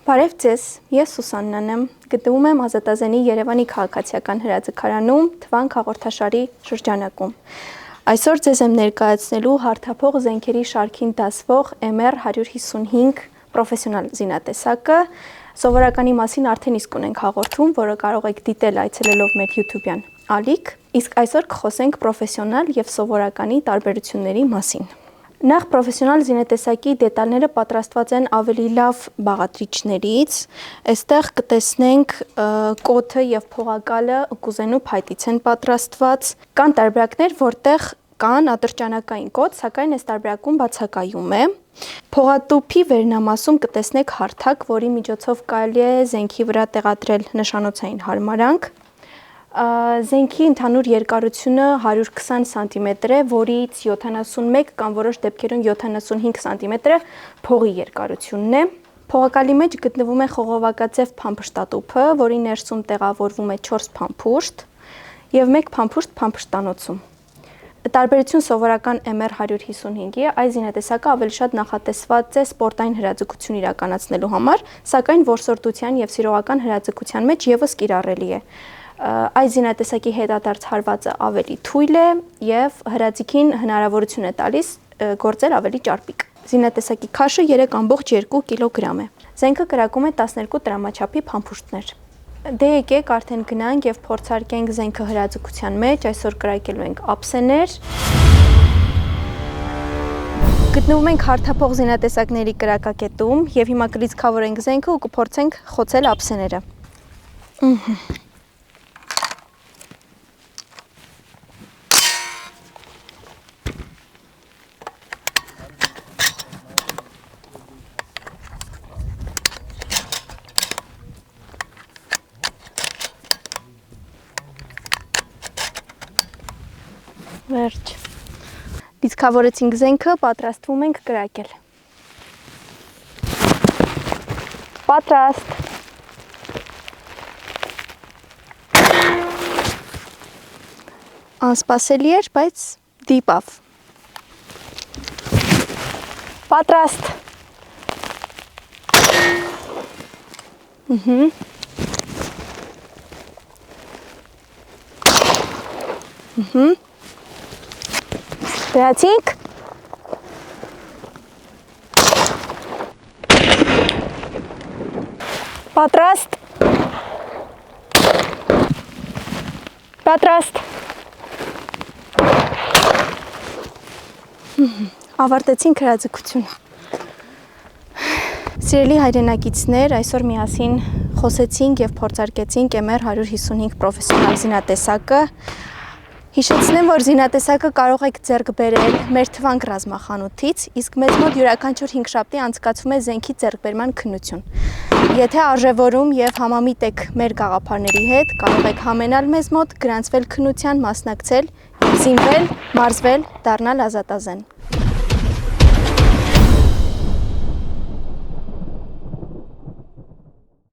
Բարև ձեզ, ես Սուսաննան եմ, գտնվում եմ Ազատազենի Երևանի քաղաքացիական հրաձգարանում թվանք հաղորդաշարի շրջանակում։ Այսօր ձեզ եմ ներկայացնելու հարթափող զենքերի շարքին դասվող MR155 պրոֆեսիոնալ զինատեսակը, սովորականի մասին արդեն իսկ ունենք հաղորդում, որը կարող եք դիտել այցելելով մեր YouTube-յան ալիք, իսկ այսօր կխոսենք պրոֆեսիոնալ և սովորականի տարբերությունների մասին։ Նախ պրոֆեսիոնալ զինատեսակի դետալները պատրաստված են ավելի լավ բաղադրիչներից, այստեղ կտեսնենք կոթը և փողակալը կուզենու փայտից են պատրաստված, կան տարբերակներ, որտեղ կան ատրճանակային կոթ, սակայն այս տարբերակում բացակայում է։ Փողատուփի վերնամասում կտեսնեք հարթակ, որի միջոցով կարելի է զենքի վրա տեղադրել նշանոցային հարմարանք։ Զենքի ընդհանուր երկարությունը 120 սանտիմետր է, որից 71 կամ որոշ դեպքերում 75 սանտիմետրը փողի երկարությունն է։ Փողակալի մեջ գտնվում է խողովակաձև փամփշտատուփը, որի ներսում տեղավորվում է 4 փամփուշտ և 1 փամփուշտ փամփշտանոցում։ Տարբերություն սովորական MR155-ի, այս զինատեսակը ավելի շատ նախատեսված է սպորտային հրաձգություն իրականացնելու համար, սակայն որսորդության և սիրողական հրաձգության մեջ ևս կիրառելի է։ Այս զինատեսակի հետադարձ հարվածը ավելի թույլ է և հրաձիգին հնարավորություն է տալիս գործել ավելի ճարպիկ։ Զինատեսակի քաշը 3,2 կգ է։ Զենքը կրակում է 12 տրամաչափի փամփուշտներ։ Դե եկեք արդեն գնանք և փորձարկենք զենքը հրաձգության մեջ, այսօր կրակելու ենք ափսեներ։ Գտնվում ենք հարթափող զինատեսակների կրակակետում և հիմա կլիցքավորենք զենքը ու կփորձենք խոցել ափսեները։ Վերջ։ Լիցքավորեցինք զենքը, պատրաստվում ենք կրակել։ Պատրաստ։ Անսպասելի էր, բայց դիպավ։ Պատրաստ։ Դրացինք։ Պատրաստ։ Պատրաստ։ Ավարտեցինք հրաձգությունը։ Սիրելի հայրենակիցներ, այսօր միասին խոսեցինք և փորձարկեցինք MR155 պրոֆեսիոնալ զինատեսակը։ Հիշեցնեմ, որ զինատեսակը կարող եք ձեռք բերել մեր թվանք ռազմախանութից, իսկ մեզ մոտ յուրաքանչյուր 5 շաբթի անցկացվում է զենքի ձեռքբերման քննություն։ Եթե արժևորում և համամիտ եք մեր գաղափարների հետ, կարող եք համենալ մեզ մոտ, գրանցվել քննության, մասնակցել, զինվել, մարզվել, դառնալ ազատազեն։